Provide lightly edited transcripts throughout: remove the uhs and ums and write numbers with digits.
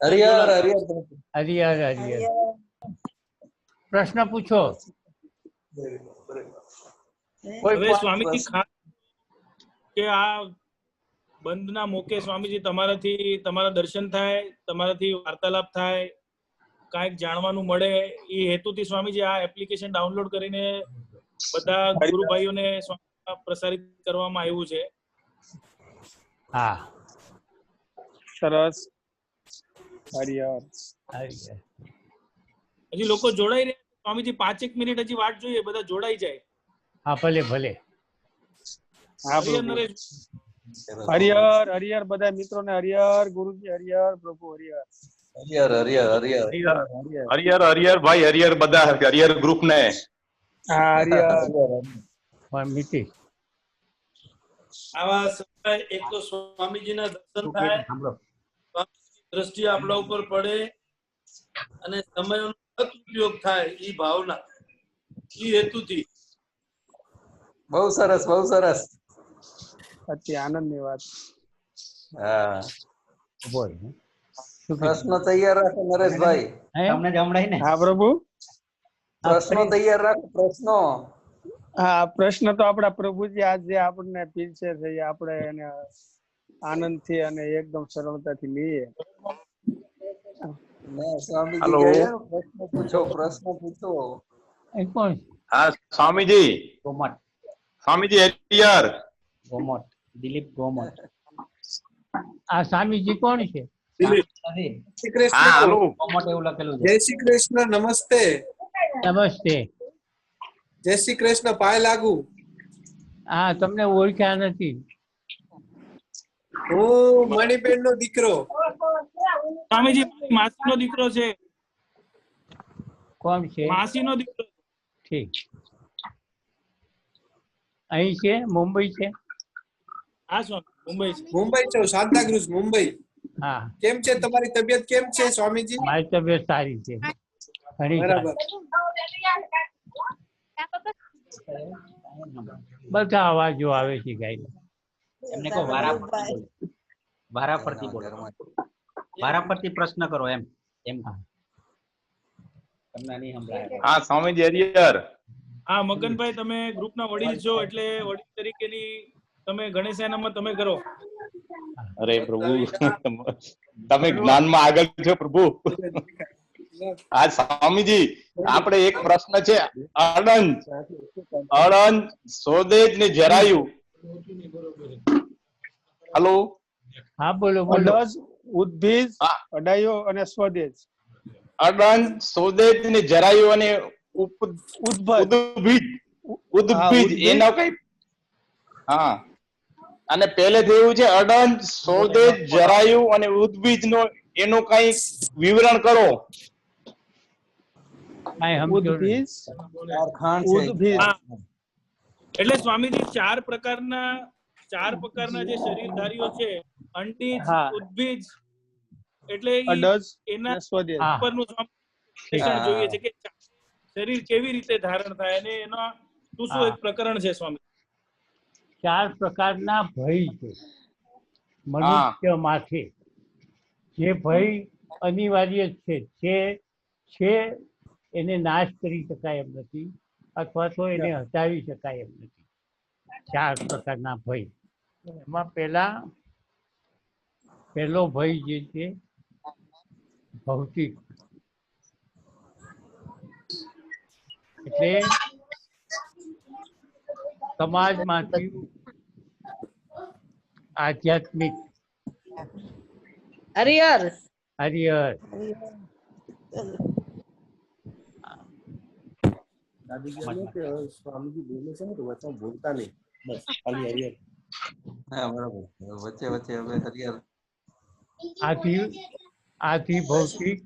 હરિહર હરિહર હરિહર હરિહર પ્રશ્ન પૂછો. હવે સ્વામીજી ખાસ કે આ બંધના મોકે સ્વામીજી તમારા દર્શન થાય, તમારાથી વાર્તાલાપ થાય, કાંઈક જાણવાનું મળે એ હેતુથી સ્વામીજી આ એપ્લિકેશન ડાઉનલોડ કરીને બધા ગુરુ ભાઈઓને પ્રસારિત કરવામાં આવ્યું છે. હા સરસ. હરિહર હરિહર. હજી લોકો જોડાઈ રહ્યા સ્વામીજી, 5 મિનિટ હજી વાટ જોઈએ, બધા જોડાઈ જાય. હા ભલે ભલે. હા હરિહર પ્રભુ. નરેશ. હરિહર હરિહર બધા મિત્રોને હરિહર. ગુરુજી હરિહર. પ્રભુ હરિહર. હરિહર હરિહર હરિહર હરિહર હરિહર ભાઈ, હરિહર બધા હરિહર ગ્રુપ ને. હા હરિહર. પણ મિતિ આવા સમય એક તો સ્વામીજીના દર્શન થાય, સ્વામીજીની દ્રષ્ટિ આપણા ઉપર પડે અને સમયનો સદુપયોગ થાય, એ ભાવના, એ હેતુથી. બહુ સરસ બહુ સરસ. અતિ આનંદની વાત. હા બોલ. પ્રશ્નો તૈયાર રાખો નરેશભાઈ. તમને જમણાય ને? હા પ્રભુ. પ્રશ્નો તૈયાર રાખો. પ્રશ્નો. હા પ્રશ્ન તો આપણા પ્રભુજી આજે આપણને પીરસે છે, આપણે એને આનંદથી અને એકદમ સરળતાથી લઈએ. સ્વામીજી Hello. કહે પ્રશ્ન પૂછો પ્રશ્ન પૂછો. એ કોણ? હા સ્વામીજી. ગોમટ. સ્વામીજી હરિહર. ગોમટ. દિલીપ ગોમટ. આ સ્વામીજી કોણ છે? દિલીપ. નથી. શ્રી કૃષ્ણ. હા હાલો. ગોમટ એવું લખેલું છે. જય શ્રી કૃષ્ણ. નમસ્તે. નમસ્તે. જય શ્રી કૃષ્ણ. પાય લાગુ. હા તમને ઓળખ્યા નથી. હું મણિબેન નો દીકરો. સ્વામીજી માસીનો દીકરો છે. કોણ છે? માસીનો દીકરો. ઠીક. અહીં છે? મુંબઈ છે? હા સ્વામી, મુંબઈ છે. મુંબઈ છો? સાંતાક્રુઝ મુંબઈ. હા કેમ છે તમારી તબિયત? કેમ છે સ્વામીજી? મારી તબિયત સારી છે, ઘણી બરાબર. બધા અવાજો આવે છે ગાય. એમને કહો વારાફરતી બોલો. વારાફરતી પ્રશ્ન કરો એમ. તમને નહીં સંભળાય. હા સ્વામીજી હરિહર. હા મગનભાઈ, તમે ગ્રુપના વડીલ છો એટલે વડીલ તરીકેની તમે ગણેશાનામાં તમે કરો. અરે પ્રભુ તમે જ્ઞાનમાં આગળ છો પ્રભુ. આ સ્વામીજી આપણે એક પ્રશ્ન છે. અડંજ સોદેજ ને જરાયું. હાલો. હા બોલો બોલો. અડજ, ઉદ્ભીજ, હા. અડાયો અને સ્વદેજ. અડંજ સોદેજ ને જરાયું અને ઉદ્ભજ. ઉદ્ભીજ એનો કઈ. હા અને પહેલેથી એવું છે અડંજ સોદેજ જરાયું અને ઉદ્ભીજ નો એનું કઈ વિવરણ કરો. કાંઈ સમજો નહીં. ઉદ્ભીજ, ખાણ છે. ઉદ્ભીજ. હા. એટલે સ્વામીજી ચાર પ્રકારના જે શરીરધારીઓ છે, અંડીજ, હા. ઉદ્ભીજ, એટલે અડજ એના અને સ્વદેજ. હા ઉપરનું વિશ્લેષણ જોઈએ છે કે શરીર કેવી રીતે ધારણ થાય અને એના શું એક પ્રકરણ છે સ્વામી. 4 પ્રકારના ભય છે હા મનુષ્ય માથે. જે ભય અનિવાર્ય છે એને નાશ કરી શકાય એમ નથી, અથવા તો એને હટાવી શકાય એમ નથી. 4 પ્રકારના ભય. એમાં પહેલો ભય જે છે ભૌતિક, એટલે સમાજમાંથી આધ્યાત્મિક. હરિહર. હરિહર. સ્વામીજી બોલે છે ને તો વચન ભૂલતા નહીં. બસ ખાલી હરિહર. હા બરાબર. વચ્ચે વચ્ચે હવે હરિહર. આધિ ભૌતિક,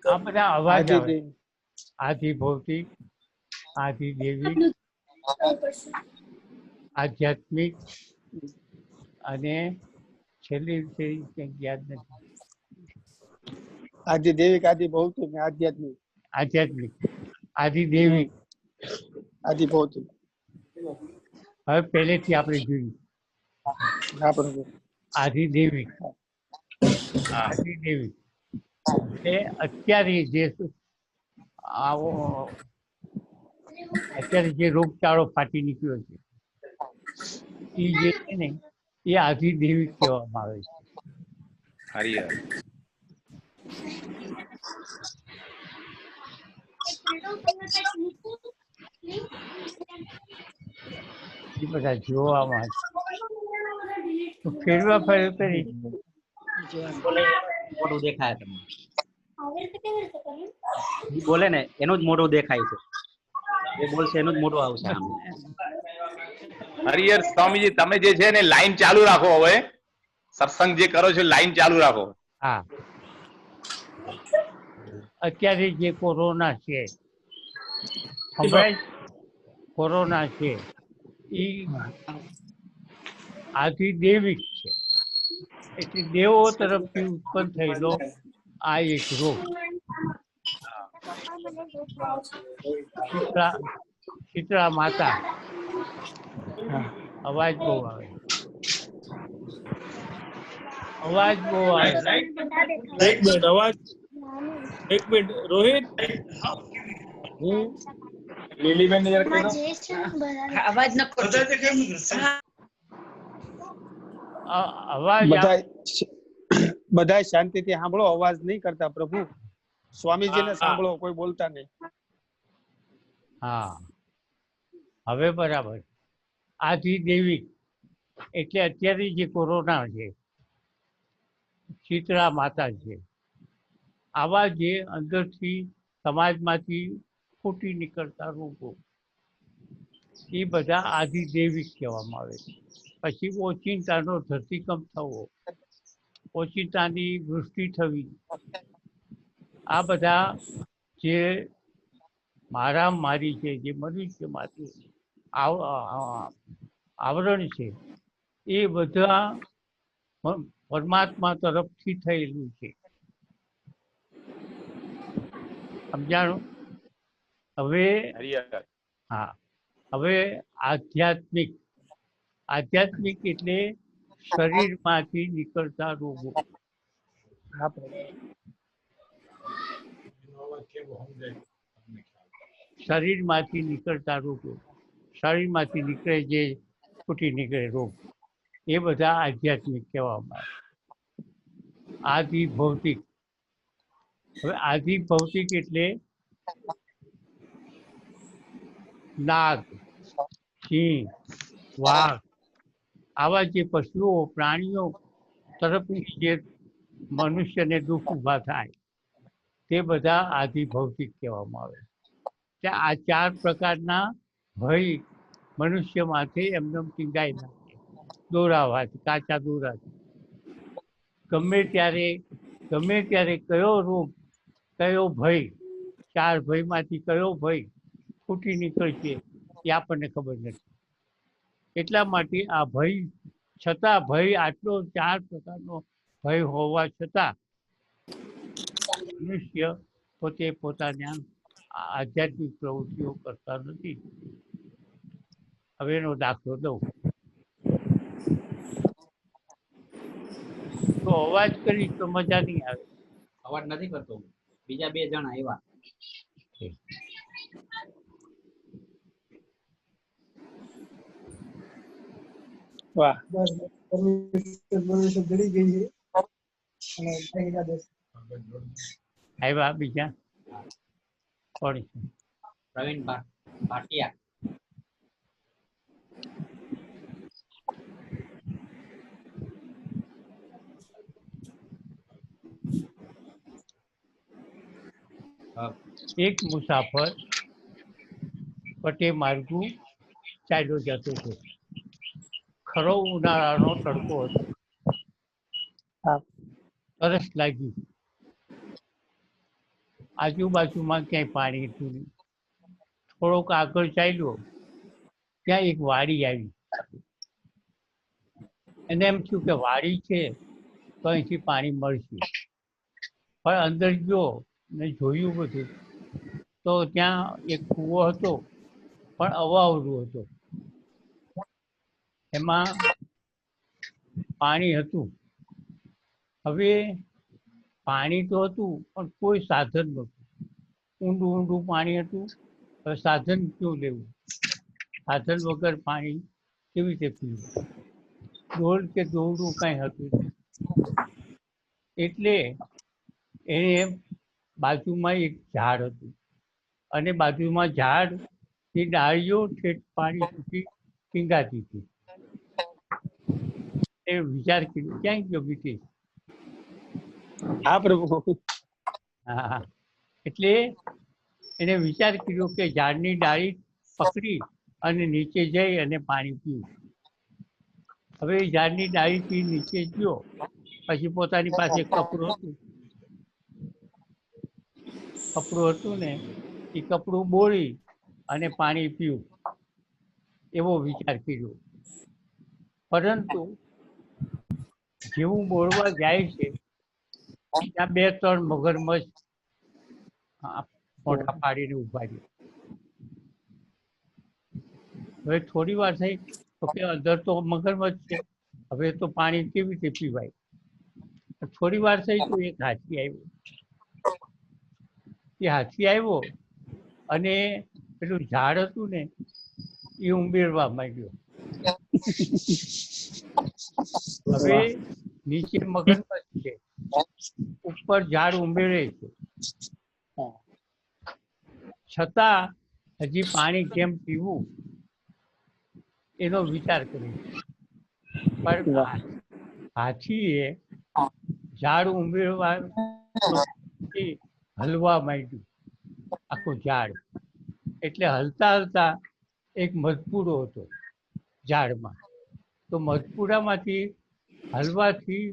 આ બધા અવાજ આવે. આધિ ભૌતિક, આધિ દૈવિક, આધ્યાત્મિક અને છેલ્લી કંઈક યાદ નથી. આદિ દૈવિક, આદિ ભૌતિક ને આધ્યાત્મિક. આધ્યાત્મિક, આધિ દૈવિક. આદિ ભૌતિક. હવે પહેલેથી આપણે જોયું. હા પ્રભુ. આધિ દૈવિક, આધિ દૈવિક. એ અત્યારે જે આવો અત્યારે જે રોગચાળો ફાટી નીકળ્યો છે એ જે છે ને એ આધિદેવિક કહેવામાં આવે છે. હરિહર એ બધા જોવામાં તો ફેરવા ફેરવ કરી બોલે મોઢું દેખાય તમને. ઈ બોલે ને એનું જ મોઢું દેખાય છે. એ બોલશે એનું જ મોઢું આવશે આમ. હરિહર સ્વામીજી તમે જે છે ને લાઈન ચાલુ રાખો. હવે સત્સંગ જે કરો છો લાઈન ચાલુ રાખો. હા, અત્યારે જે કોરોના છે સંભળાય? કોરોના છે એ આધિદેવિક છે, એટલે દેવો તરફથી ઉત્પન્ન થયેલો આ એક રોગ. શીતળા માતા, અવાજ બહુ આવે, અવાજ બહુ આવે. એક મિનિટ અવાજ, એક મિનિટ રોહિત. લીલીબેન ને અવાજ ન કરતો. અવાજ બધા શાંતિથી સાંભળો, અવાજ નહીં કરતા પ્રભુ. સ્વામીજીને સાંભળો, કોઈ બોલતા નહીં. હા, હવે બરાબર. આધિદેવિક એટલે અત્યારે જે કોરોના છે, શીતળા માતા છે, આવા જે અંદરથી સમાજમાંથી ફૂટી નીકળતા રોગો એ બધા આધિદેવિક કહેવામાં આવે છે. પછી ઓચિંતાનો ધરતીકંપ થવો, ઓચિંતાની વૃષ્ટિ થવી, આ બધા જે મારામારી છે, જે મનુષ્યમાંથી આવરણ છે, એ બધા પરમાત્મા તરફથી થયેલું છે. સમજાણું? હવે હા, હવે આધ્યાત્મિક. આધ્યાત્મિક એટલે શરીરમાંથી નીકળતા રોગો. શરીરમાંથી નીકળતા રોગો, શરીરમાંથી નીકળે જે ફૂટી નીકળે રોગ, એ બધા આધ્યાત્મિક કહેવામાં આવે. આધિ ભૌતિક. હવે આધિ ભૌતિક એટલે નાગ, સિંહ, વાઘ આવા જે પશુઓ પ્રાણીઓ તરફથી જે મનુષ્યને દુઃખ ઊભા થાય તે બધા આધિ ભૌતિક કહેવામાં આવે. આ 4 પ્રકારના ભય મનુષ્ય માથે એમને ટીંગાઈ નાખે દોરાવાથી, કાચા દોરાથી. ગમે ત્યારે કયો રોગ, કયો ભય, 4 ભયમાંથી કયો ભય ફૂટી નીકળશે એ આપણને ખબર નથી. એટલા માટે આ ભય છતાં, ભય આટલો 4 પ્રકારનો ભય હોવા છતાં મનુષ્ય પોતે પોતાના આધ્યાત્મિક પ્રવૃત્તિઓ કરતા નથી. હવે એનો દાખલો દઉં તો અવાજ કરી તો મજા નહીં આવે. અવાજ નથી કરતો. બીજા 2 જણ આવ્યા. વાહ, આવ્યા બીજા કોણ છે? પ્રવીણ ભાટિયા. એક મુસાફર પટે માર્ગુ ચાલ્યો જતો હતો. ખરો ઉનાળાનો તડકો હતો. તરસ લાગી. આજુબાજુમાં ક્યાંય પાણી હતું નહીં. થોડોક આગળ ચાલ્યો, ત્યાં એક વાડી આવી. એને એમ થયું કે વાડી છે તો અહીંથી પાણી મળશે. પણ અંદર ગયો ને જોયું બધું તો ત્યાં એક કૂવો હતો, પણ અવાવરું હતો. એમાં પાણી હતું. હવે પાણી તો હતું પણ કોઈ સાધન નહોતું, ઊંડું ઊંડું પાણી હતું. હવે સાધન ક્યું લેવું? સાધન વગર પાણી કેવી રીતે પીવું? ડોલ કે દોરડું કાંઈ હતું નહીં. એટલે એને બાજુમાં એક ઝાડ હતું અને બાજુમાં ઝાડની ડાળીઓ ઠેઠ પાણી સુધી ટીંગાતી હતી. એ વિચાર કર્યો, ક્યાં ગયો બીટી? હા પ્રભુ. હા, એટલે એને વિચાર કર્યો કે ઝાડની ડાળી પકડી અને નીચે જઈ અને પાણી પીવું. હવે એ ઝાડની ડાળીથી નીચે ગયો, પછી પોતાની પાસે કપડું હતું ને એ કપડું બોળી અને પાણી પીવું એવો વિચાર કર્યો. પરંતુ જેવું બોળવા જાય છે ત્યાં 2-3 મગરમચ્છ મોઢા પાડીને ઉભા રહ્યા. હવે થોડી વાર થઈ તો કે અંદર તો મગરમચ્છ છે, હવે તો પાણી કેવી રીતે પીવાય? થોડી વાર થઈ તો એક હાથી આવ્યો. એ હાથી આવ્યો અને પેલું ઝાડ હતું ને એ ઉંબેરવા માંડ્યો. હવે નીચે મગરમચ્છ છે, ઉપર ઝાડ ઉંબેરે છે, છતાં હજી પાણી કેમ પીવું એનો વિચાર કર્યો. પણ હાથીએ ઝાડ ઉંબેરવા હલવા માંડ્યું આખું ઝાડ. એટલે હલતા હલતા એક મધપૂડો હતો ઝાડમાં. તો મધપૂડામાંથી હલવાથી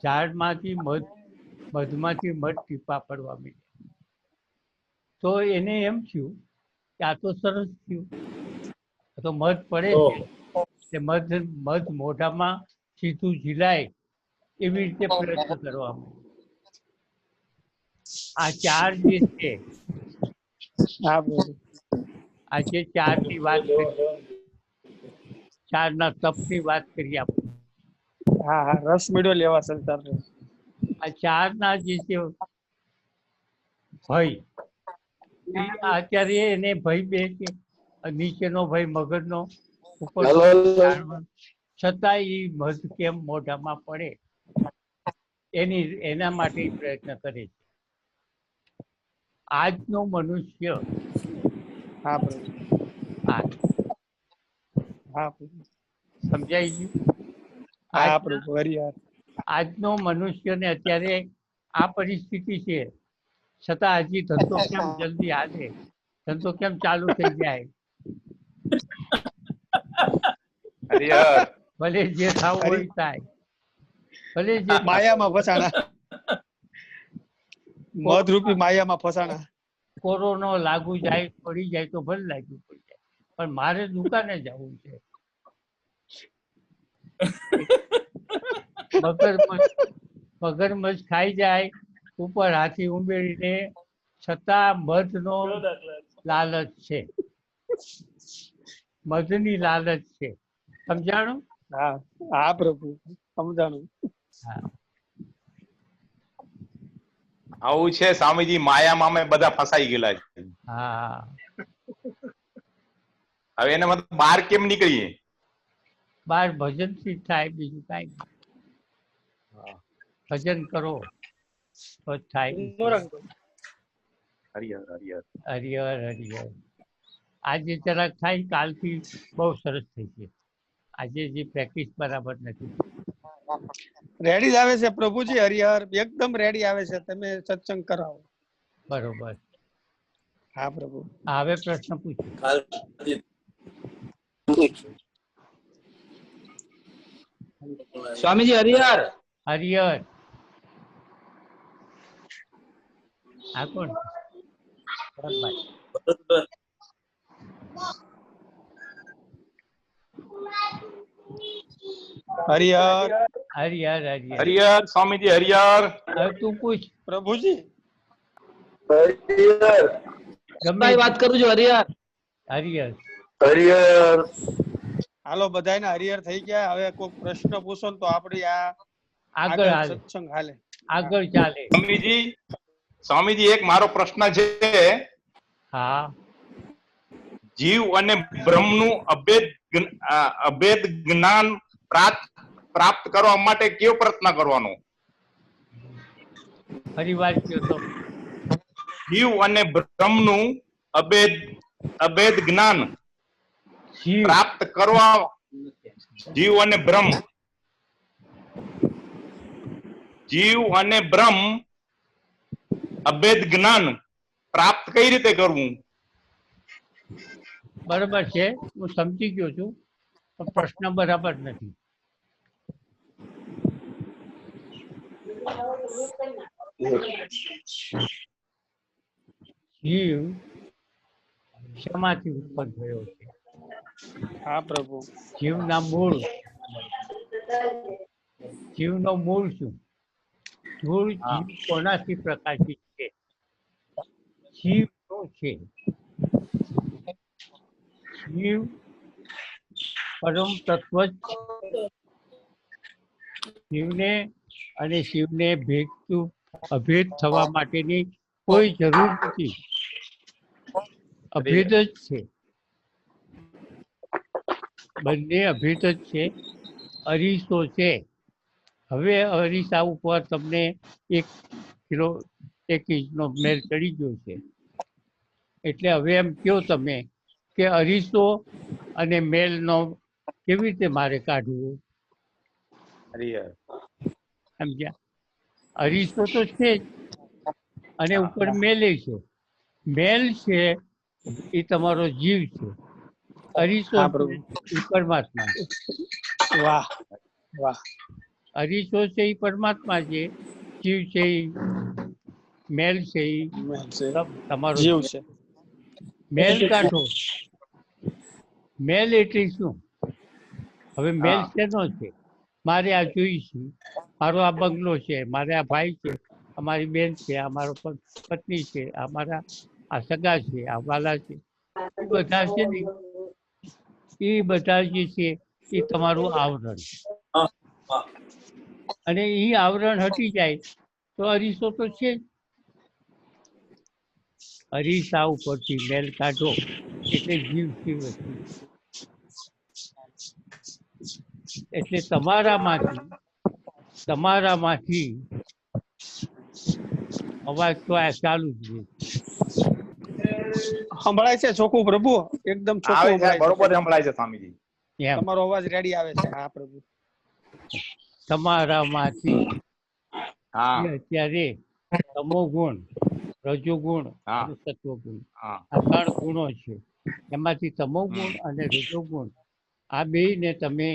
ઝાડમાંથી મધમાંથી મધ ટીપા પડવા માંડ્યા. તો એને એમ થયું કે આ તો સરસ થયું, તો મધ પડે છે, મધ મોઢામાં સીધું ઝીલાય એવી રીતે પ્રયત્ન કરવા માંડ્યો. આ 4 જે છે, આ જે 4ની વાત કરી, 4ના તપની વાત કરી આપણે. હા હા, રસ મીડો લેવા સંસાર. આ 4ના જે છે ભય, અત્યારે એને ભય બે છે, નીચેનો ભય મગજનો, ઉપર છતાં એ મધ કેમ મોઢામાં પડે એના માટે પ્રયત્ન કરે છે. આજનો મનુષ્ય સમજાઈ ગયું? આજનો મનુષ્યને અત્યારે આ પરિસ્થિતિ છે, છતાં હજી ધંધો કેમ જલ્દી હાલે, ધંધો કેમ ચાલુ થઈ જાય? ભલે જે થવું હોય થાય, ભલે જે માયામાં ફસાણા, મધરૂપી માયામાં ફસાણા. કોરોના લાગુ જાય પડી જાય તો ભલે લાગ્યું પડી જાય, પણ મારે દુકાને જવું છે. મગરમચ્છ ખાઈ જાય, ઉપર હાથી ઉંબેરીને, છતાં મધનો લાલચ છે, મધની લાલચ છે. સમજાણું? હા પ્રભુ, સમજાણું. આવું છે સ્વામીજી, માયામાં અમે બધા ફસાઈ ગયેલા છે. હા, હવે એના મતલબ બહાર કેમ નીકળીએ? બહાર ભજન થી થાય, બીજું કાંઈ નહીં. ભજન કરો તો થાય. હરિહર. આજે જરાક થાય, કાલથી બહુ સરસ થઈ છે. આજે જે પ્રેક્ટિસ બરાબર નથી. રેડી આવે છે પ્રભુજી, હરિહર એકદમ રેડી આવે છે. તમે સત્સંગ કરાવો. બરોબર. હા પ્રભુ. હવે પ્રશ્ન પૂછો. સ્વામીજી હરિહર. આ કોણ? હરિહર સ્વામીજી, હરિહર. હવે તું પૂછ પ્રભુજી. ગમે વાત કરું છું. હરિહર. હાલો, બધાને હરિહર થઈ ગયા. હવે કોઈ પ્રશ્ન પૂછો તો આપડી આ આગળ સત્સંગ હાલે. આગળ ચાલે. સ્વામીજી એક મારો પ્રશ્ન છે. હા. જીવ અને બ્રહ્મનું અભેદ જ્ઞાન પ્રાપ્ત કરવા માટે કેવો પ્રયત્ન કરવાનો? ફરી વાર કહો તો. જીવ અને બ્રહ્મનું અભેદ જ્ઞાન પ્રાપ્ત કરવા, જીવ અને બ્રહ્મ અભેદ જ્ઞાન પ્રાપ્ત કઈ રીતે કરવું? બરાબર છે, હું સમજી ગયો છું, પણ પ્રશ્ન બરાબર નથી. જીવ શેમાંથી ઉત્પન્ન થયો છે? હા પ્રભુ. જીવના મૂળ, જીવનો મૂળ શું? મૂળ જીવ કોનાથી પ્રકાશિત છે? જીવ શું છે? જીવ પરમ તત્વ જ શિવને અને શિવને અભેદ થવા માટેની કોઈ જરૂર નથી. અભેદ જ છે, બંને અભેદ જ છે. અરીસો છે. હવે અરીસા ઉપર તમને 1 ઇંચનો મેલ ચડી ગયો છે, એટલે હવે એમ કહો તમે કે અરીસો અને મેલનો કેવી રીતે મારે કાઢવું? સમજ્યા? અરીસો તો છે જ, અને ઉપર મેલે છે. મેલ છે એ તમારો જીવ છે, અરીસો એ પરમાત્મા. વાહ વાહ. અરીસો છે એ પરમાત્મા છે, જીવ છે એ મેલ છે એ તમારો જીવ છે. મેલ કાઢો. મેલ એટલે શું? હવે મેલ શેનો છે? મારે આ જોઈશું, મારો આ બંગલો છે, મારે આ ભાઈ છે, અમારી બેન છે, આ મારો પત્ની છે, આ મારા આ સગા છે, આ વાલા છે, એ બધા છે ને, એ બધા જે છે એ તમારું આવરણ. અને એ આવરણ હટી જાય તો અરીસો તો છે જ. અરીસા ઉપરથી મેલ કાઢો એટલે જીવ શિવ. એટલે તમારામાંથી અવાજ તો આ ચાલુ જ રહે. સંભળાય છે ચોખ્ખું પ્રભુ? એકદમ ચોખ્ખું બરોબર સંભળાય છે સ્વામીજી. તમારો અવાજ રેડી આવે છે. હા પ્રભુ. તમારામાંથી અત્યારે તમોગુણ, રજોગુણ અને સત્વગુણ આ 3 ગુણો છે. એમાંથી તમોગુણ અને રજોગુણ આ બેયને તમે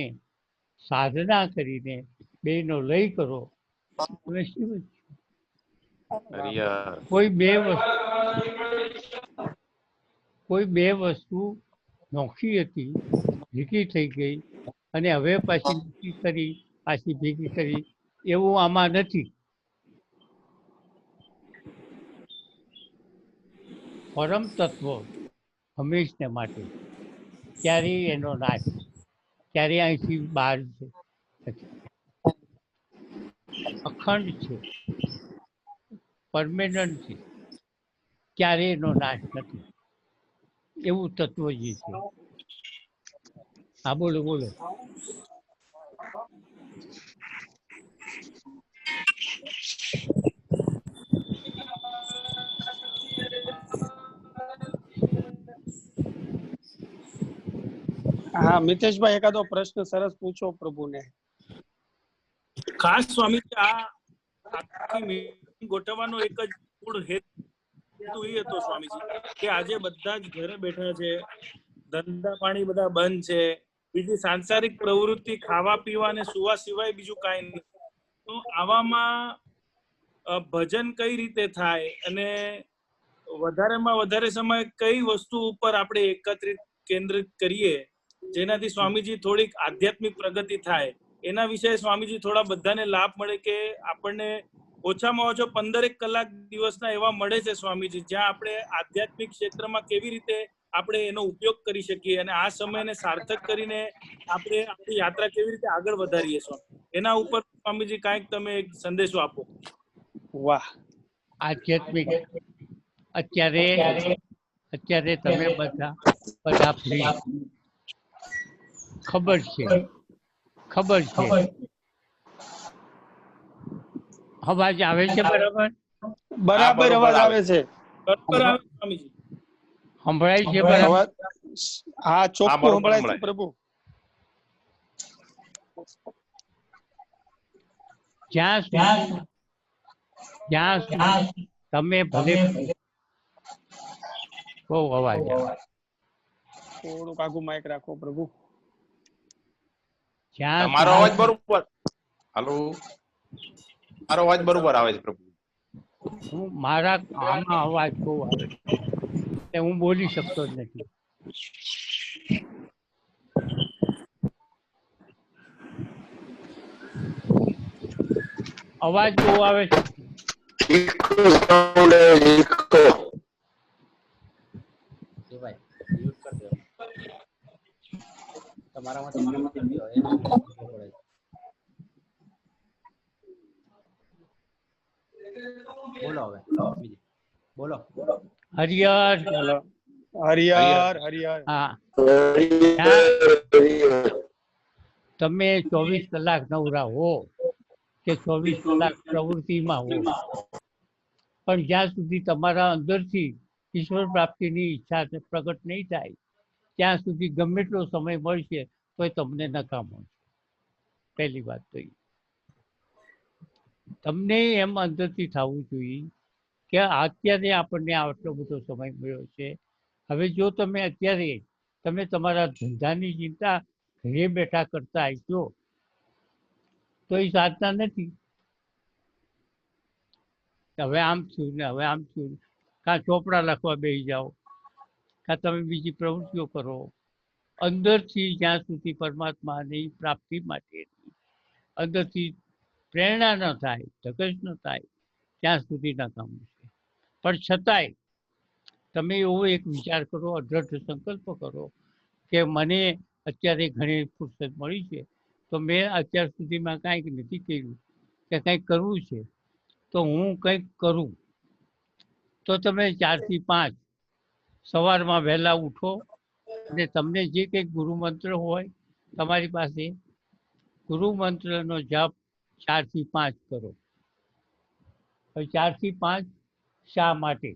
સાધના કરીને બેયનો લય કરો. તમે શિવ છો. કોઈ બે વસ્તુ નોખી હતી, ભેગી થઈ ગઈ, અને હવે પાછી નક્કી કરી, પાછી ભેગી કરી, એવું આમાં નથી. પરમ તત્વ હંમેશને માટે, ક્યારેય એનો નાશ, ક્યારેય અહીંથી બહાર છે, અખંડ છે, પરમેનન્ટ છે, ક્યારેય એનો નાશ નથી. એવું તત્વ જે છે. હા બોલો બોલો. હા મિતેશભાઈ, એકાદો પ્રશ્ન સરસ પૂછો પ્રભુને. ખાસ સ્વામી, આ આખી મીટિંગ ગોઠવવાનો એક જ મૂળ હેતુ એ હતો સ્વામીજી કે આજે બધા જ ઘરે બેઠા છે, ધંધા પાણી બધા બંધ છે, બીજી સાંસારિક પ્રવૃત્તિ ખાવા પીવા અને સુવા સિવાય બીજું કાંઈ નહીં. તો આવામાં ભજન કઈ રીતે થાય અને વધારેમાં વધારે સમય કઈ વસ્તુ ઉપર આપણે કેન્દ્રિત કરીએ જેનાથી સ્વામીજી થોડીક આધ્યાત્મિક પ્રગતિ થાય, એના વિશે સ્વામીજી થોડા બધાને લાભ મળે કે આપણને ઓછામાં ઓછો 15 કલાક દિવસના એવા મળે છે સ્વામીજી, જ્યાં આપણે આધ્યાત્મિક ક્ષેત્રમાં કેવી રીતે આપણે એનો ઉપયોગ કરી શકીએ અને આ સમયને સાર્થક કરીને આપણે આપણી યાત્રા કેવી રીતે આગળ વધારીએ. એના ઉપર સ્વામીજી કાંઈક તમે એક સંદેશો આપો. વાહ. આધ્યાત્મિક અત્યારે તમે બધા ફ્રી ખબર છે અવાજ આવે છે બરાબર? બરાબર અવાજ આવે છે. બરાબર આવે સ્વામીજી. સંભળાય છે બરાબર? અવાજ હા ચોખ્ખું સંભળાય છે પ્રભુ. જ્યાં સુધી તમે ભલે બહુ અવાજ આવે. થોડુંક આગું માઇક રાખો પ્રભુ. તમારો અવાજ બરોબર. હાલો, મારો અવાજ બરોબર આવે છે પ્રભુ. મારા આમાં અવાજ બહુ આવે છે, હું બોલી શકતો જ નથી. અવાજ બહુ આવે છે. બોલો હવે બોલો. હરિહર હરિહર હરિહર. હા, તમે 24 કલાક નવરા હો કે 24 કલાક પ્રવૃત્તિમાં હો, પણ જ્યાં સુધી તમારા અંદરથી ઈશ્વર પ્રાપ્તિની ઈચ્છા પ્રગટ નહીં થાય ત્યાં સુધી ગમે એટલો સમય મળશે તો તમને નકામો છે. પહેલી વાત તો તમને એમ અંદરથી થવું જોઈએ કે અત્યારે આપણને આટલો બધો સમય મળ્યો છે, હવે જો તમે અત્યારે તમારા ધંધાની ચિંતા ઘરે બેઠા કરતા આવશો તો એ સાધના નથી. હવે આમ થયું ને હવે આમ થયું, કાં ચોપડા લખવા બેસી જાઓ, કાં તમે બીજી પ્રવૃત્તિઓ કરો. અંદરથી જ્યાં સુધી પરમાત્માની પ્રાપ્તિ માટે અંદરથી પ્રેરણા ન થાય, ધગશ ન થાય ત્યાં સુધી નકામું છે. પણ છતાંય તમે એવો એક વિચાર કરો, અદ્રઢ સંકલ્પ કરો કે મને અત્યારે ઘણી ફુરસદ મળી છે તો મેં અત્યાર સુધીમાં કાંઈક નથી કર્યું કે કંઈક કરવું છે તો હું કંઈક કરું. તો તમે 4 થી 5 સવારમાં વહેલા ઉઠો અને તમને જે કંઈક ગુરુમંત્ર હોય તમારી પાસે, ગુરુમંત્રનો જપ 4 થી 5 કરો. હવે 4 થી 5 શા માટે?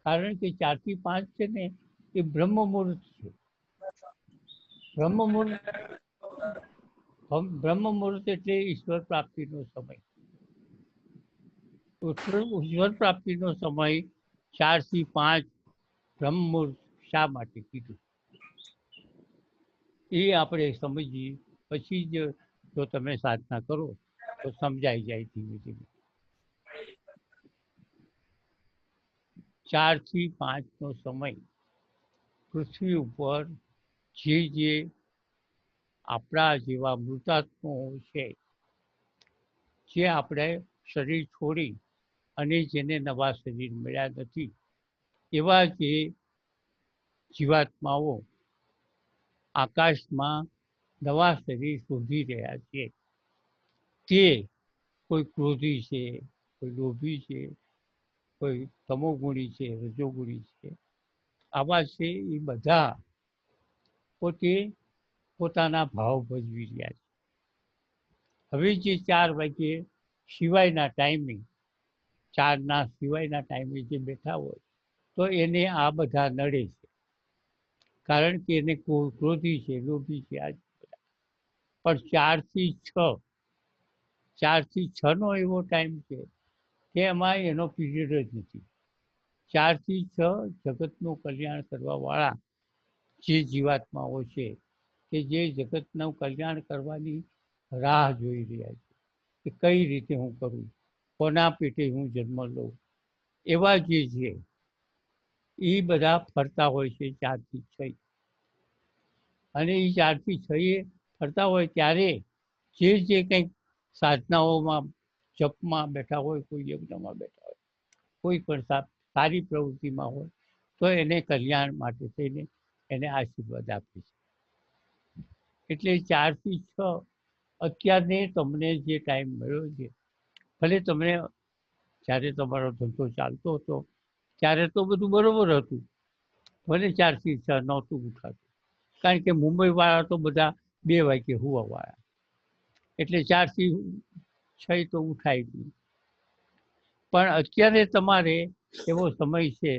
કારણ કે 4 થી 5 છે ને એ બ્રહ્મ મુહૂર્ત છે. બ્રહ્મ મુહૂર્ત એટલે ઈશ્વર પ્રાપ્તિનો સમય. ઈશ્વર પ્રાપ્તિનો સમય 4 થી 5 બ્રહ્મ મુહૂર્ત શા માટે કીધું એ આપણે સમજીએ પછી જ જો તમે સાધના કરો તો સમજાઈ જાય ધીમે ધીમે. 4 થી 5 નો સમય પૃથ્વી ઉપર જે આપણા જેવા મૃતાત્માઓ છે, જે આપણે શરીર છોડી અને જેને નવા શરીર મળ્યા નથી એવા જે જીવાત્માઓ આકાશમાં નવા શરીર શોધી રહ્યા છે. તે કોઈ ક્રોધી છે, કોઈ લોભી છે, કોઈ તમોગુણી છે, રજોગુણી છે, આવા છે એ બધા પોતે પોતાના ભાવ ભજવી રહ્યા છે. હવે જે 4 વાગે સિવાયના ટાઈમે 4ના સિવાયના ટાઈમે જે બેઠા હોય તો એને આ બધા નડે છે, કારણ કે એને ક્રોધી છે, લોભી છે. આ પણ 4 થી 6 નો એવો ટાઈમ છે કે એમાં એનો પીરિયડ જ નથી. 4 થી 6 જગતનું કલ્યાણ કરવા વાળા જે જીવાત્માઓ છે કે જે જગતનું કલ્યાણ કરવાની રાહ જોઈ રહ્યા છે કે કઈ રીતે હું કરું, કોના પેટે હું જન્મ લઉં, એવા જે છે એ બધા ફરતા હોય છે 4 થી 6. અને એ 4 થી 6 ફરતા હોય ત્યારે જે કંઈક સાધનાઓમાં જપમાં બેઠા હોય, કોઈ યજ્ઞમાં બેઠા હોય, કોઈ પણ સારી પ્રવૃત્તિમાં હોય તો એને કલ્યાણ માટે થઈને એને આશીર્વાદ આપે છે. એટલે 4 થી 6 અત્યારને તમને જે ટાઈમ મળ્યો છે ભલે તમને જ્યારે તમારો ધંધો ચાલતો હતો ત્યારે તો બધું બરોબર હતું, ભલે 4 થી 6 નહોતું ઉઠાતું, કારણ કે મુંબઈ વાળા તો બધા 2 વાગે હુવા વાળા, એટલે 4 થી 6 તો ઉઠાય જ નહીં. પણ અત્યારે તમારે એવો સમય છે,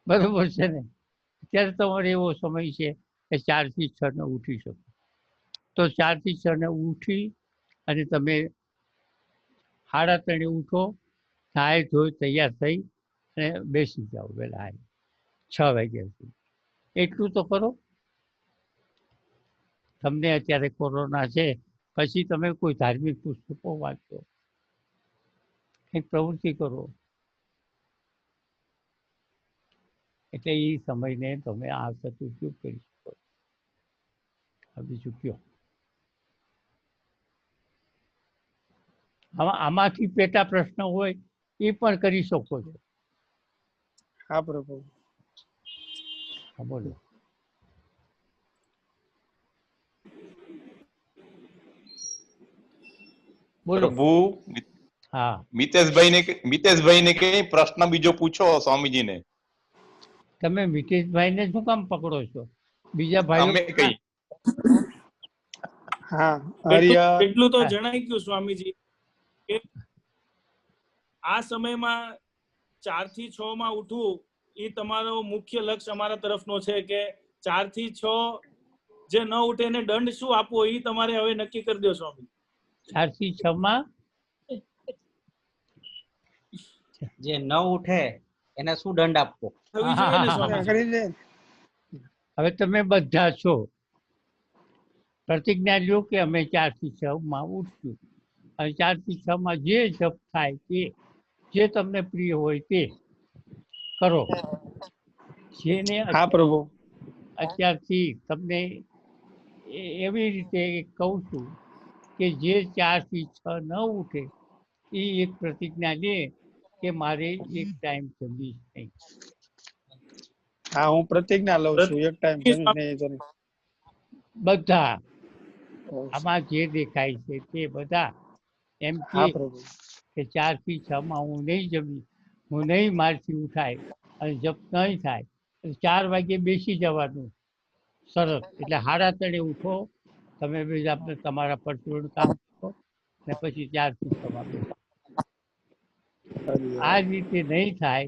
બરોબર છે ને? અત્યારે તમારે એવો સમય છે કે 4 થી 6 ને ઉઠી શકો. તો 4 થી 6 ને ઉઠી અને તમે 3:30 ઉઠો, નાહી ધોઈ તૈયાર થઈ અને બેસી જાઓ વહેલા 6 વાગ્યા સુધી. એટલું તો કરો. તમને અત્યારે કોરોના છે, પછી તમે કોઈ ધાર્મિક પુસ્તકો વાંચો, કંઈક પ્રવૃત્તિ કરો, એટલે એ સમયને તમે આ સદુપયોગ કરી શકો. બીજું કયો? આમાંથી પેટા પ્રશ્ન હોય એ પણ કરી શકો છો. હા પ્રભુ. હા બોલો. પ્રભુ હા, મિતેશભાઈ ને કઈ પ્રશ્ન બીજો પૂછો સ્વામીજીને. તમે મિતેશભાઈને શું કામ પકડો છો? બીજા ભાઈઓ કઈ હા એટલું તો જણાઈ ગયું સ્વામીજી કે આ સમયમાં 4 થી 6 માં ઉઠવું એ તમારો મુખ્ય લક્ષ્ય અમારા તરફનો છે કે 4 થી 6 જે ન ઉઠે એને દંડ શું આપવો એ તમારે હવે નક્કી કરી દો સ્વામી. 4 થી 6 માં જે ન ઉઠે એને શું દંડ આપવો? હવે તમે બધા છો, પ્રતિજ્ઞા લ્યો કે અમે 4 થી 6 માં ઉઠશું, અને 4 થી 6 માં જે જપ થાય તે, જે તમને પ્રિય હોય તે કરો. જેને પ્રભુ અત્યારથી તમને એવી રીતે કહું છું કે જે 4 થી 6 ન ઉઠે એ એક પ્રતિજ્ઞા લે કે મારે એક ટાઈમ જમીશ નહીં. હા, હું પ્રતિજ્ઞા લઉં છું, એક ટાઈમ જમીશ નહીં. બધા આમાં જે દેખાય છે તે બધા એમ કે 4 થી 6 માં હું નહીં જમીશ, હું નહીં, મારથી ઉઠાય અને જપ નહીં થાય, 4 વાગે બેસી જવાનું સરસ. એટલે 3:30 ઉઠો, તમે બીજા તમારા પરચુરણ કામ કરો ને પછી 4 થી 6 માં બેસો. આ રીતે નહીં થાય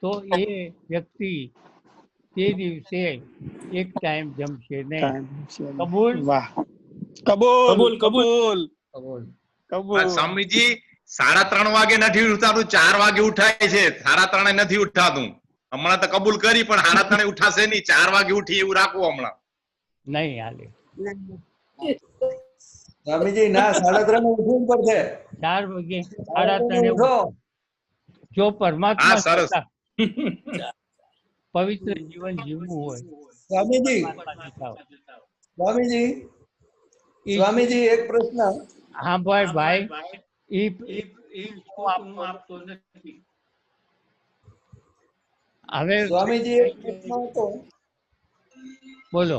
તો એ વ્યક્તિ તે દિવસે એક ટાઈમ જમશે નહીં. કબૂલ? વાહ, કબૂલ કબૂલ કબૂલ. સ્વામીજી 3:30 વાગે નથી ઉઠાતું, 4 વાગે ઉઠાય છે. 3:30 નથી ઉઠાતું. હમણાં તો કબૂલ કરી, પણ 3:30 ઉઠાશે નહીં. 4 વાગે ઉઠી એવું રાખવું હમણાં. નહીં હાલે સ્વામીજી. ના, 3:30 ઉઠવું પડશે. 4 વાગે 3:30 ઉઠો. જો પરમાત્મા પવિત્ર જીવન જીવવું હોય સ્વામીજી એક પ્રશ્ન. હા ભાઈ, હવે સ્વામીજી એક પ્રશ્ન હતો. બોલો.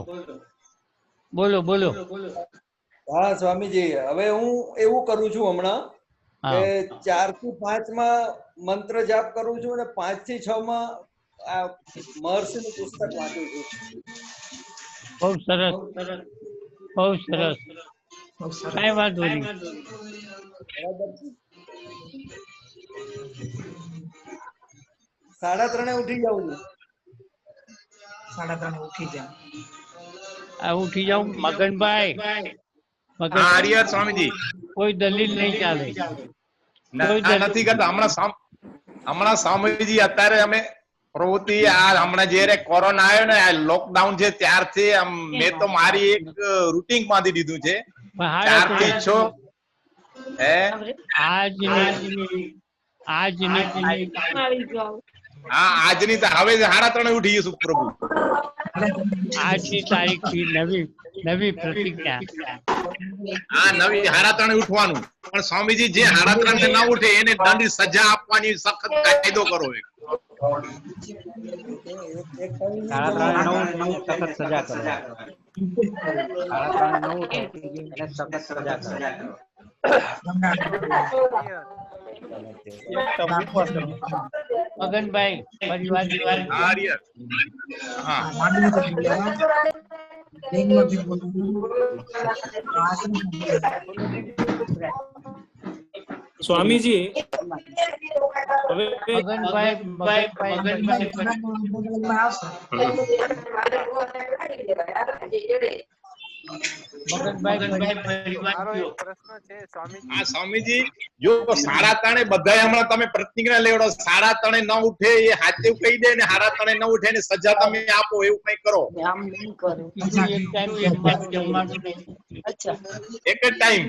હા સ્વામીજી, હવે હું એવું કરું છું હમણાં કે 4 થી 5 માં મંત્ર જાપ કરું છું અને 5 થી 6 માં આ મહર્ષિનું પુસ્તક વાંચું છું. બહુ સરસ. કઈ વાંધો નહીં. 3:30 ઉઠી જાઉં છું. 3:30 ઉઠી જાઉં મગનભાઈ. સ્વામીજી કોઈ દલીલ નહીં ચાલે. નથી કરતા. હમણાં સ્વામીજી અત્યારે અમે પ્રવૃત્તિ હમણાં જયારે કોરોના આવ્યો ને, લોકડાઉન છે ત્યારથી મેં તો મારી એક રૂટીન બાંધી દીધું છે. 4 થી 6 આજની હવે 3:30 ઉઠી જશું પ્રભુ. આજની તારીખથી નવી પ્રતિજ્ઞા. નવી 3:30 ઉઠવાનું. પણ સ્વામીજી જે 3:30 ના ઉઠે એને દંડ સજા આપવાની સખત કાયદો કરો. સખત સજા કરો. 3:30 ન ઉઠે એને સખત સજા કરો. મગનભાઈ પરિવાર હા હરિહર. હા સ્વામીજી હવે હા સ્વામીજી, જો 3:30 બધાય હમણાં તમે પ્રતિજ્ઞા લેવડો 3:30 ન ઉઠે એ સાચું કહી દે ને 3:30 ન ઉઠે એની સજા તમે આપો, એવું કઈ કરો. એક જ ટાઈમ.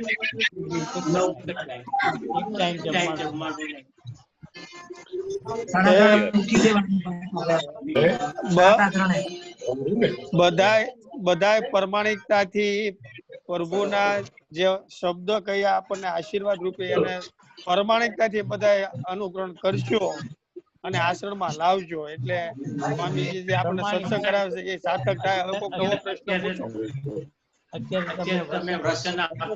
બધાય પ્રમાણિકતાથી પ્રભુના જે શબ્દો કયા આપણને આશીર્વાદ રૂપે એને પ્રમાણિકતાથી બધાય અનુકરણ કરશો અને આશ્રમમાં લાવજો. એટલે સ્વામીજી જે આપણને સત્સંગ કરાવે છે એ સાર્થક થાય. હવે કોઈ નવો પ્રશ્ન પૂછો. અત્યારે તમે પ્રશ્ન આપો.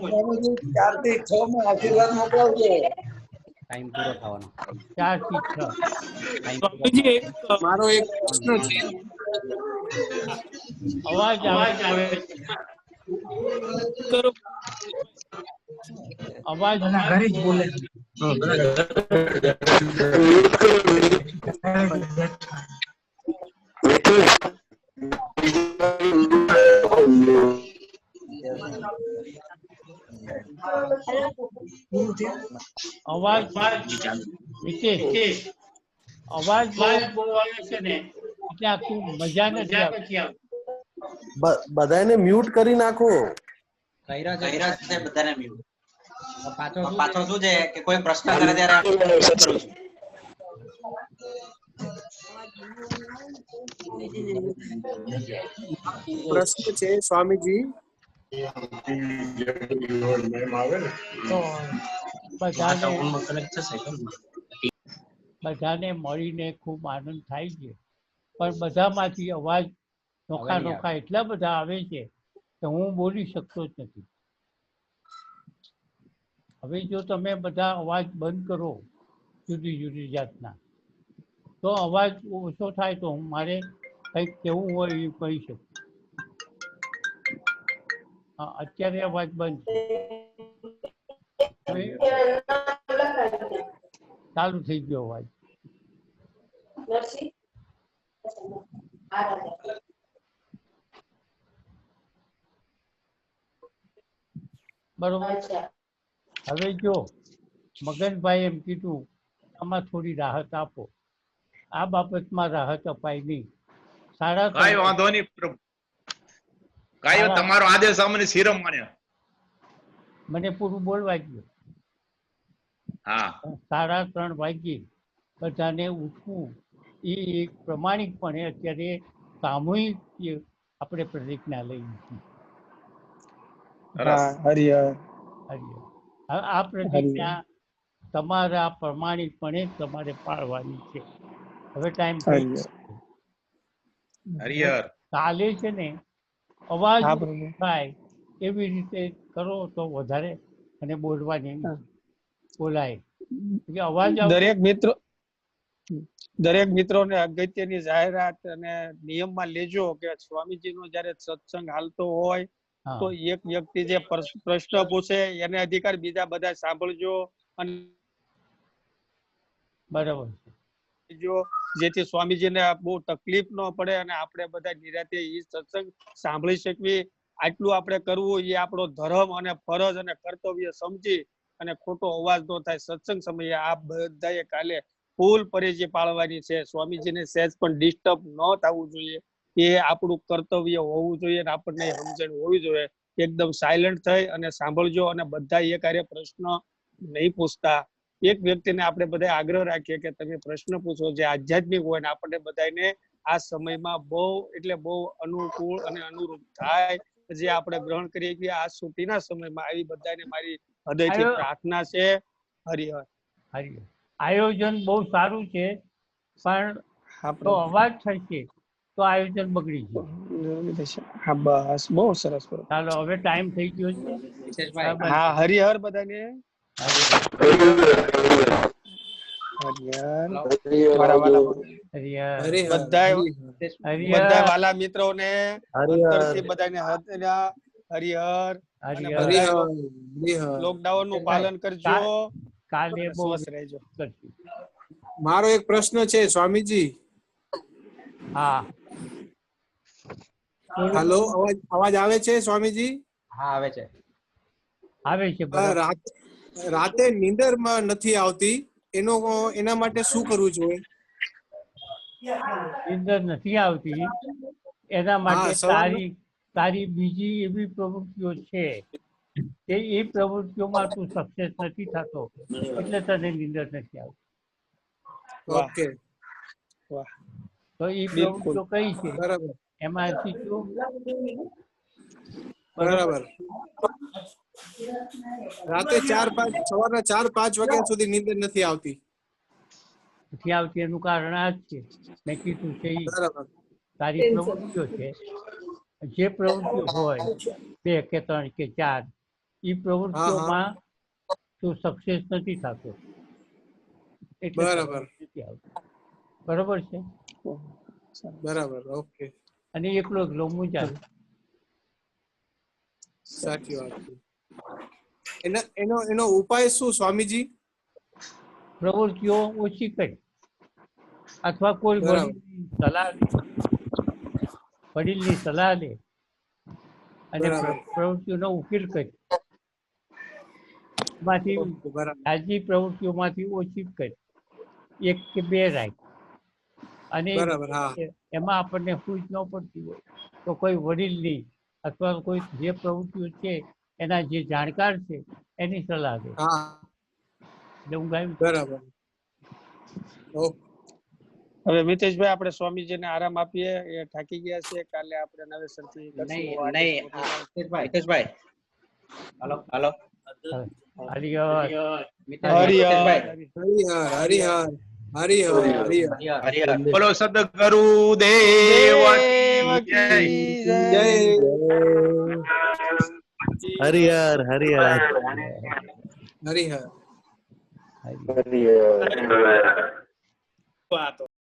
4 થી 6 માં આશીર્વાદ મોકલાવજો. ટાઈમ પૂરો થવાનો. 4 થી 6. સ્વામીજી મારો એક પ્રશ્ન છે. અવાજ આવે કરો. અવાજ ઘરે જ બોલે. અવાજ અવાજ બહુ આવે છે ને એટલે આખું મજા નથી આવતી. બધાને મ્યુટ કરી નાખો. કૈરા છે બધાને મ્યુટ. પાછળ શું છે કે કોઈ પ્રશ્ન કરે ત્યારે કરું છું. પ્રશ્ન છે સ્વામીજી, બધાને મળીને ખૂબ આનંદ થાય છે, પણ બધામાંથી અવાજ નોખા એટલા બધા આવે છે કે હું બોલી શકતો જ નથી. હવે જો તમે બધા અવાજ બંધ કરો જુદી જુદી જાતના, તો અવાજ ઓછો થાય તો મારે કંઈક કેવું હોય એ કહી શકું. અત્યારે અવાજ બંધ છે, ચાલુ થઈ ગયો અવાજ. બરોબર. હવે જો મગનભાઈ એમ કીધું આમાં થોડી રાહત આપો, આ બાબતમાં રાહત અપાય નહીં. કઈ વાંધો નહીં પ્રભુ, કઈ તમારો આદેશ અમને શિરોમણી. મને પૂરું બોલવા ગયો. હા 3:30 વાગ્યે બધાને ઉઠવું એ એક પ્રમાણિકપણે અત્યારે સામૂહિક આપણે પ્રતિજ્ઞા લઈ આ પ્રતિજ્ઞા તમારા પ્રમાણિકપણે તમારે પાળવાની છે. હવે ટાઈમ કાલે છે ને અવાજ થાય એવી રીતે કરો તો વધારે અને બોલવાની બોલાય. અવાજ દરેક મિત્રોને અગત્યની જાહેરાત અને નિયમમાં લેજો કે સ્વામીજીનો જયારે સત્સંગ હાલતો હોય તો એક વ્યક્તિ જે પ્રશ્ન પૂછે એને અધિકાર બીજા બધા સાંભળજો. અને બરાબર જો જેથી સ્વામીજીને બહુ તકલીફ ન પડે અને આપણે બધા નિરાતે એ સત્સંગ સાંભળી શકવી. આટલું આપણે કરવું એ આપણો ધર્મ અને ફરજ અને કર્તવ્ય સમજી અને ખોટો અવાજ ન થાય. સત્સંગ સમયે આ બધાએ કાલે ફૂલ પરેજી પાળવાની છે. સ્વામીજીને સહેજ પણ ડિસ્ટર્બ ન થવું જોઈએ, એ આપણું કર્તવ્ય હોવું જોઈએ અને આપણને સમજણ હોવી જોઈએ. એકદમ સાયલન્ટ થઈ અને સાંભળજો અને બધા એ કાર્ય પ્રશ્ન નહીં પૂછતા. એક વ્યક્તિને આપણે બધા આગ્રહ રાખીએ કે તમે પ્રશ્ન પૂછો જે આધ્યાત્મિક હોય ને આપણને બધાને આ સમયમાં બહુ એટલે બહુ અનુકૂળ અને અનુરૂપ થાય, જે આપણે ગ્રહણ કરીએ કે આ સુધીના સમયમાં આવી બધાને મારી હૃદયથી પ્રાર્થના છે. હરિહર આયોજન બહુ સારું છે, પણ તો અવાજ થશે તો આયોજન બગડી જાય. હા બસ બહુ સરસ. ચાલો હવે ટાઈમ થઈ ગયો છે. હા હરિહર બધાને. બધા વાલા મિત્રોને અંતરથી બધાને હરિહર અને લોકડાઉન નું પાલન કરજો. કાલે બહુ સ્વસ્થ રહેજો. મારો એક પ્રશ્ન છે સ્વામીજી. હા હાલો, અવાજ આવે છે સ્વામીજી? હા આવે છે. રાતે નીંદર માં નથી આવતી, એના માટે શું કરવું જોઈએ? નીંદર નથી આવતી એના માટે તારી બીજી એવી પ્રવૃત્તિઓ છે કે એ પ્રવૃત્તિઓમાં તું સક્સેસ નથી થતો એટલે તને નીંદર નથી આવતી. ઓકે, તો એ પ્રવૃત્તિઓ કઈ છે? બરાબર, એમાંથી તું બરાબર. રાતે સવારના 4-5 વાગ્યા સુધી નીંદર નથી આવતી. એનું કારણ આ જ છે મેં કીધું છે તારી પ્રવૃત્તિઓ છે. જે પ્રવૃત્તિઓ હોય 2 કે 3 કે 4 એ પ્રવૃત્તિઓમાં તું સક્સેસ નથી થતો એટલે બરાબર છે. બરાબર, ઓકે. અને એકલો મૂંઝા. સાચી વાત છે. એનો ઉપાય શું સ્વામીજી? પ્રવૃત્તિઓ ઓછી કરી અથવા કોઈ વડીલની સલાહ લે અને પ્રવૃત્તિઓનો ઉકેલ કરી માંથી આજની પ્રવૃત્તિઓમાંથી ઓછી કરી 1 કે 2 રાખ અને એમાં આપણને ખુશ ન પડતી હોય તો કોઈ વડીલની અથવા કોઈ જે પ્રવૃત્તિઓ છે એના જે જાણકાર છે એની સલાહ દે. બરાબર. હવે મિતેશભાઈ આપણે સ્વામીજીને આરામ આપીએ, એ થાકી ગયા છે. કાલે આપણે નવેસરથી મિતેશભાઈ હાલો હરિહર બોલો સદગુરુ દેવ જય. હરિહર હરિહર હરિહર.